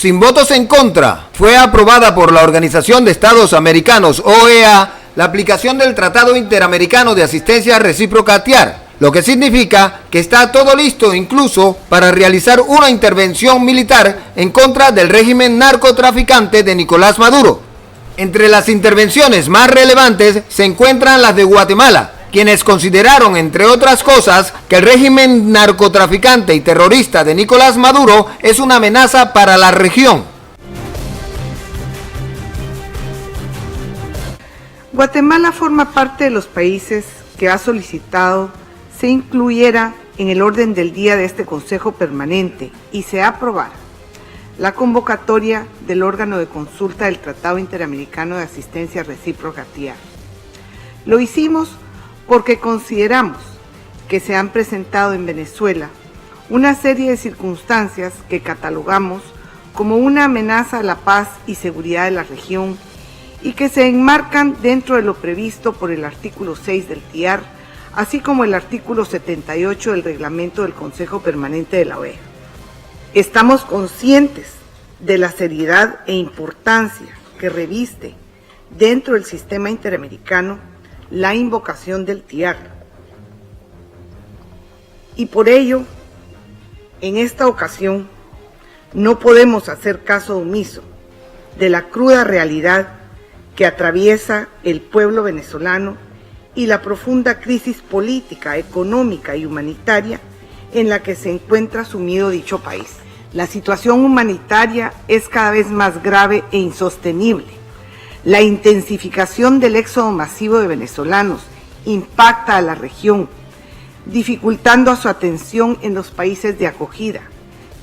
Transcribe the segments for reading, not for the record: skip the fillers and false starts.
sin votos en contra, fue aprobada por la Organización de Estados Americanos, OEA, la aplicación del Tratado Interamericano de Asistencia Recíproca TIAR, lo que significa que está todo listo incluso para realizar una intervención militar en contra del régimen narcotraficante de Nicolás Maduro. Entre las intervenciones más relevantes se encuentran las de Guatemala, quienes consideraron, entre otras cosas, que el régimen narcotraficante y terrorista de Nicolás Maduro es una amenaza para la región. Guatemala forma parte de los países que ha solicitado se incluyera en el orden del día de este Consejo Permanente y se aprobara la convocatoria del órgano de consulta del Tratado Interamericano de Asistencia Recíproca TIAR. Lo hicimos porque consideramos que se han presentado en Venezuela una serie de circunstancias que catalogamos como una amenaza a la paz y seguridad de la región y que se enmarcan dentro de lo previsto por el artículo 6 del TIAR, así como el artículo 78 del reglamento del Consejo Permanente de la OEA. Estamos conscientes de la seriedad e importancia que reviste dentro del sistema interamericano la invocación del TIAR. Y por ello, en esta ocasión, no podemos hacer caso omiso de la cruda realidad que atraviesa el pueblo venezolano y la profunda crisis política, económica y humanitaria en la que se encuentra sumido dicho país. La situación humanitaria es cada vez más grave e insostenible. La intensificación del éxodo masivo de venezolanos impacta a la región, dificultando su atención en los países de acogida,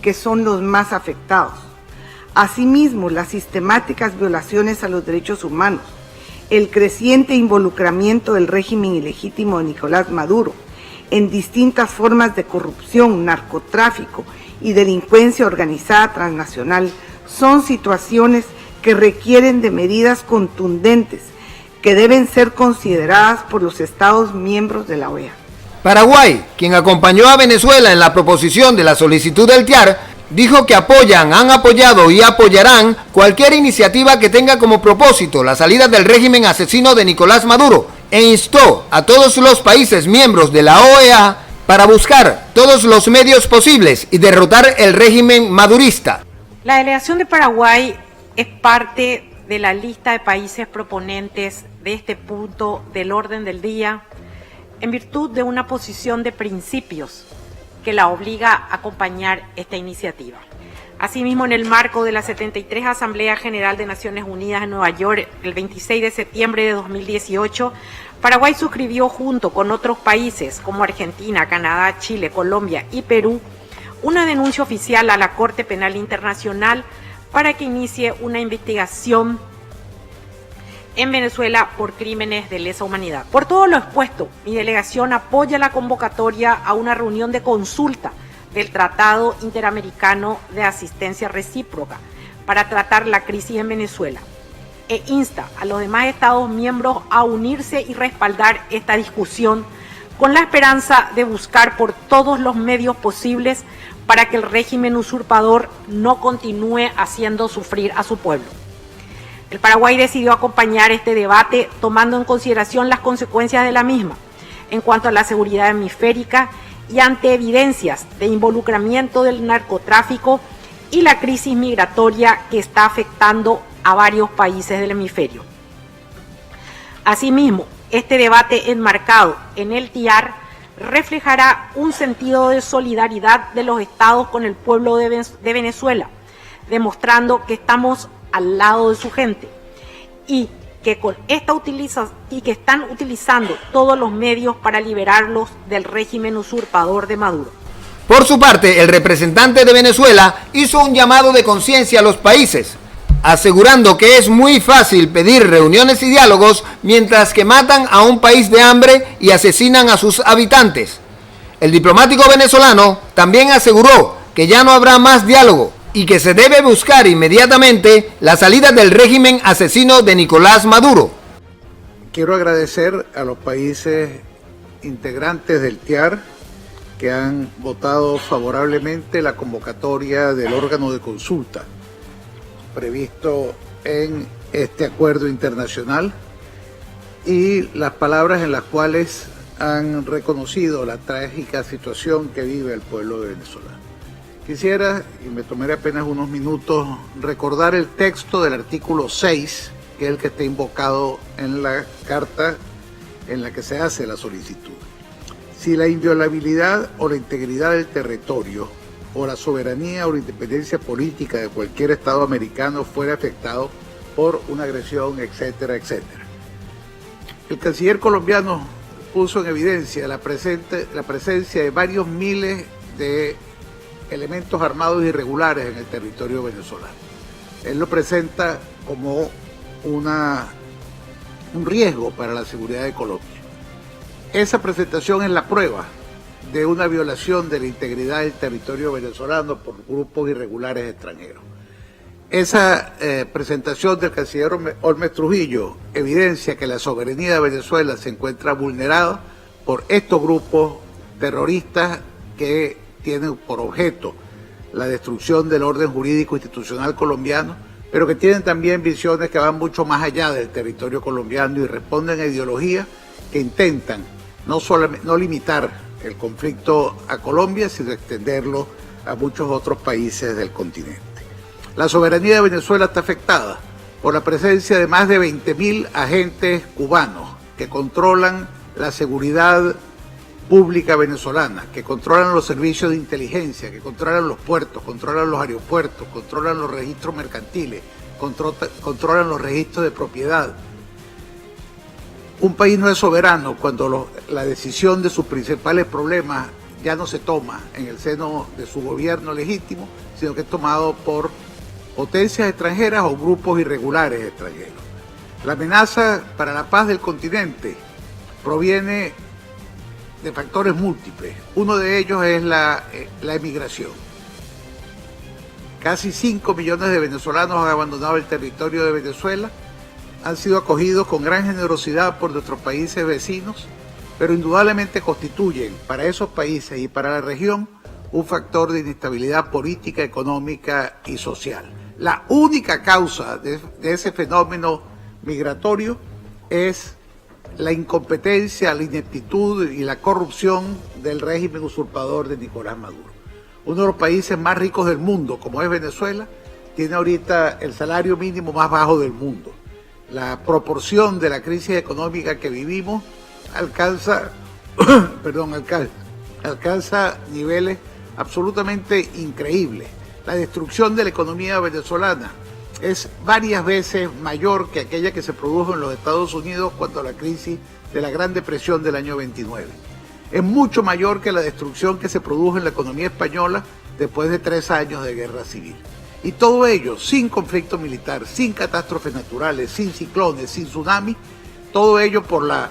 que son los más afectados. Asimismo, las sistemáticas violaciones a los derechos humanos, el creciente involucramiento del régimen ilegítimo de Nicolás Maduro en distintas formas de corrupción, narcotráfico y delincuencia organizada transnacional son situaciones que requieren de medidas contundentes que deben ser consideradas por los Estados miembros de la OEA. Paraguay, quien acompañó a Venezuela en la proposición de la solicitud del TIAR, dijo que apoyan, han apoyado y apoyarán cualquier iniciativa que tenga como propósito la salida del régimen asesino de Nicolás Maduro e instó a todos los países miembros de la OEA para buscar todos los medios posibles y derrotar el régimen madurista. La delegación de Paraguay es parte de la lista de países proponentes de este punto del orden del día en virtud de una posición de principios que la obliga a acompañar esta iniciativa. Asimismo, en el marco de la 73 Asamblea General de Naciones Unidas en Nueva York, el 26 de septiembre de 2018, Paraguay suscribió junto con otros países como Argentina, Canadá, Chile, Colombia y Perú una denuncia oficial a la Corte Penal Internacional para que inicie una investigación en Venezuela por crímenes de lesa humanidad. Por todo lo expuesto, mi delegación apoya la convocatoria a una reunión de consulta del Tratado Interamericano de Asistencia Recíproca para tratar la crisis en Venezuela e insta a los demás Estados miembros a unirse y respaldar esta discusión con la esperanza de buscar por todos los medios posibles para que el régimen usurpador no continúe haciendo sufrir a su pueblo. El Paraguay decidió acompañar este debate tomando en consideración las consecuencias de la misma en cuanto a la seguridad hemisférica y ante evidencias de involucramiento del narcotráfico y la crisis migratoria que está afectando a varios países del hemisferio. Asimismo, este debate enmarcado en el TIAR reflejará un sentido de solidaridad de los estados con el pueblo de Venezuela, demostrando que estamos al lado de su gente y que están utilizando todos los medios para liberarlos del régimen usurpador de Maduro. Por su parte, el representante de Venezuela hizo un llamado de conciencia a los países, asegurando que es muy fácil pedir reuniones y diálogos mientras que matan a un país de hambre y asesinan a sus habitantes. El diplomático venezolano también aseguró que ya no habrá más diálogo y que se debe buscar inmediatamente la salida del régimen asesino de Nicolás Maduro. Quiero agradecer a los países integrantes del TIAR que han votado favorablemente la convocatoria del órgano de consulta previsto en este acuerdo internacional y las palabras en las cuales han reconocido la trágica situación que vive el pueblo venezolano. Quisiera, y me tomaré apenas unos minutos, recordar el texto del artículo 6, que es el que está invocado en la carta en la que se hace la solicitud. Si la inviolabilidad o la integridad del territorio o la soberanía o la independencia política de cualquier Estado americano fuera afectado por una agresión, etcétera, etcétera. El canciller colombiano puso en evidencia la presencia de varios miles de elementos armados irregulares en el territorio venezolano. Él lo presenta como un riesgo para la seguridad de Colombia. Esa presentación es la prueba de una violación de la integridad del territorio venezolano por grupos irregulares extranjeros. Esa presentación del canciller Holmes Trujillo evidencia que la soberanía de Venezuela se encuentra vulnerada por estos grupos terroristas que tienen por objeto la destrucción del orden jurídico institucional colombiano, pero que tienen también visiones que van mucho más allá del territorio colombiano y responden a ideologías que intentan no limitar el conflicto a Colombia, sino extenderlo a muchos otros países del continente. La soberanía de Venezuela está afectada por la presencia de más de 20.000 agentes cubanos que controlan la seguridad pública venezolana, que controlan los servicios de inteligencia, que controlan los puertos, controlan los aeropuertos, controlan los registros mercantiles, controlan los registros de propiedad. Un país no es soberano cuando la decisión de sus principales problemas ya no se toma en el seno de su gobierno legítimo, sino que es tomado por potencias extranjeras o grupos irregulares extranjeros. La amenaza para la paz del continente proviene de factores múltiples. Uno de ellos es la emigración. Casi 5 millones de venezolanos han abandonado el territorio de Venezuela, han sido acogidos con gran generosidad por nuestros países vecinos, pero indudablemente constituyen para esos países y para la región un factor de inestabilidad política, económica y social. La única causa de ese fenómeno migratorio es la incompetencia, la ineptitud y la corrupción del régimen usurpador de Nicolás Maduro. Uno de los países más ricos del mundo, como es Venezuela, tiene ahorita el salario mínimo más bajo del mundo. La proporción de la crisis económica que vivimos alcanza niveles absolutamente increíbles. La destrucción de la economía venezolana es varias veces mayor que aquella que se produjo en los Estados Unidos cuando la crisis de la Gran Depresión del año 29. Es mucho mayor que la destrucción que se produjo en la economía española después de 3 años de guerra civil. Y todo ello sin conflicto militar, sin catástrofes naturales, sin ciclones, sin tsunamis, todo ello por la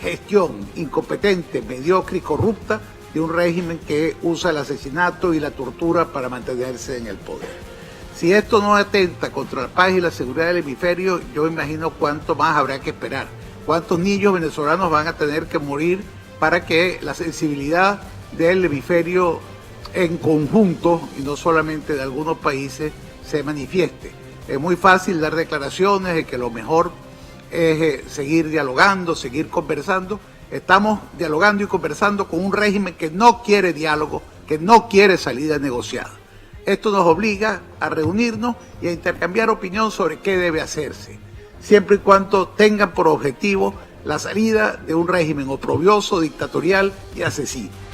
gestión incompetente, mediocre y corrupta de un régimen que usa el asesinato y la tortura para mantenerse en el poder. Si esto no atenta contra la paz y la seguridad del hemisferio, yo imagino cuánto más habrá que esperar. Cuántos niños venezolanos van a tener que morir para que la sensibilidad del hemisferio en conjunto, y no solamente de algunos países, se manifieste. Es muy fácil dar declaraciones de que lo mejor es seguir dialogando, seguir conversando. Estamos dialogando y conversando con un régimen que no quiere diálogo, que no quiere salida negociada. Esto nos obliga a reunirnos y a intercambiar opinión sobre qué debe hacerse, siempre y cuando tengan por objetivo la salida de un régimen oprobioso, dictatorial y asesino.